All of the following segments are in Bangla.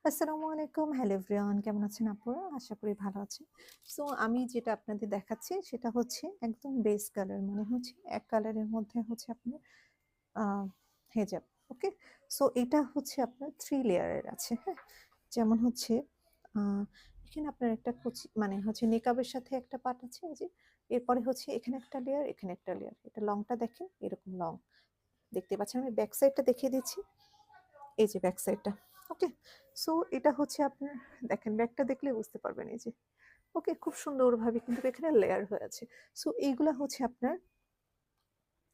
আসসালামু আলাইকুম। হ্যালো এভরিওয়ান, কেমন আছেন আপনারা? আশা করি ভালো আছেন। সো আমি যেটা আপনাদের দেখাচ্ছি সেটা হচ্ছে একদম বেস কালার, মানে হচ্ছে এক কালারের মধ্যে হচ্ছে আপনার আ হেজাব। ওকে? সো এটা হচ্ছে আপনার 3 লেয়ারের আছে, হ্যাঁ? যেমন হচ্ছে আ এখানে আপনার একটা মানে হচ্ছে নিকাবের সাথে একটা পার্ট আছে এই যে। এরপরে হচ্ছে এখানে একটা লেয়ার, এখানে একটা লেয়ার। এটা লংটা দেখেন, এরকম লং। দেখতে পাচ্ছেন, আমি ব্যাক সাইডটা দেখিয়ে দিচ্ছি। এই যে ব্যাক সাইডটা। ওকে? সো এটা হচ্ছে আপনার, দেখেন ব্যাকটা দেখলে বুঝতে পারবেন এই যে। ওকে? খুব সুন্দরভাবে কিন্তু এখানে লেয়ার হয়ে আছে। সো এইগুলা হচ্ছে আপনার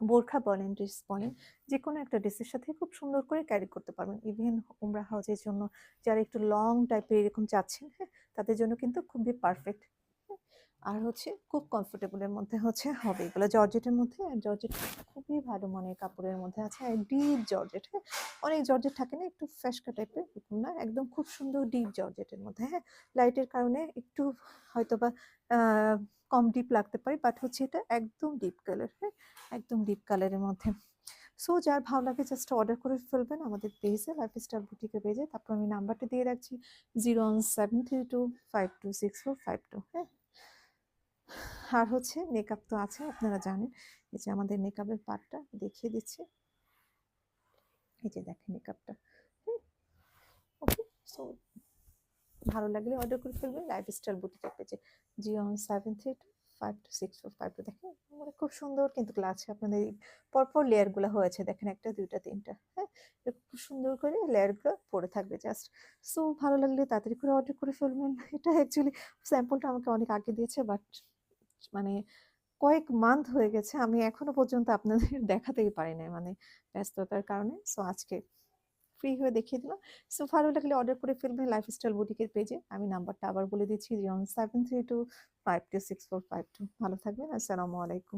বোরখা বলেন, ড্রেস বলেন, যেকোনো একটা ড্রেসের সাথে খুব সুন্দর করে ক্যারি করতে পারবেন। ইভেন উমরা হজের জন্য যারা একটু লং টাইপের এরকম চাচ্ছেন, হ্যাঁ? তাদের জন্য কিন্তু খুবই পারফেক্ট। হ্যাঁ? আর হচ্ছে খুব কমফোর্টেবল এর মধ্যে হচ্ছে হবে এগুলো জর্জেটের মধ্যে। আর জর্জেট খুবই ভালো মানের কাপড়ের মধ্যে আছে। আর ডিপ জর্জেট, হ্যাঁ? অনেক জর্জেট থাকে না একটু ফ্যাসকা টাইপের, এরকম না। একদম খুব সুন্দর ডিপ জর্জেটের মধ্যে, হ্যাঁ? লাইটের কারণে একটু হয়তোবা আ কম ডিপ লাগতে পারে। বাট হচ্ছে এটা একদম ডিপ কালার, হ্যাঁ? একদম ডিপ কালারের মধ্যে। সো যার ভালো লাগে জাস্ট অর্ডার করে ফেলবেন আমাদের পেজে, লাইফস্টাইল বুটিকের পেজে। তারপর আমি নাম্বারটা দিয়ে রাখছি 01732526452, হ্যাঁ? আর হচ্ছে মেকআপ তো আছে, আপনারা জানেন। এই যে আমাদের মেকআপের পার্টটা দেখিয়ে দিচ্ছি। এই যে দেখেন মেকআপটা। হুম? ওকে? সো ভালো লাগলে অর্ডার করে ফেলবেন লাইফস্টাইল বুটিকের পেজে। 01732526452, দেখেন মানে খুব সুন্দর কিন্তু আছে আপনাদের এই পরপর লেয়ার গুলো হয়েছে, দেখেন ১ টা ২ টা ৩ টা, হ্যাঁ? এরকম খুব সুন্দর করে লেয়ার গুলো পড়ে থাকবে জাস্ট। সো ভালো লাগলে তাড়াতাড়ি করে অর্ডার করে ফেলবেন। এটা অ্যাকচুয়ালি স্যাম্পলটা আমাকে অনেক আগে দিয়েছে, বাট মানে কয়েক মান্থ হয়ে গেছে। আমি এখনো পর্যন্ত আপনাদের দেখাতেই পারি নাই, মানে ব্যস্ততার কারণে। সো আজকে ফ্রি হয়ে দেখিয়ে দিলাম। সো ভালো লাগলে অর্ডার করে ফেলবেন লাইফস্টাইল বুটিকের পেজে। আমি নাম্বারটা আবার বলে দিচ্ছি 01732526452। ভালো থাকবেন। আসসালামু আলাইকুম।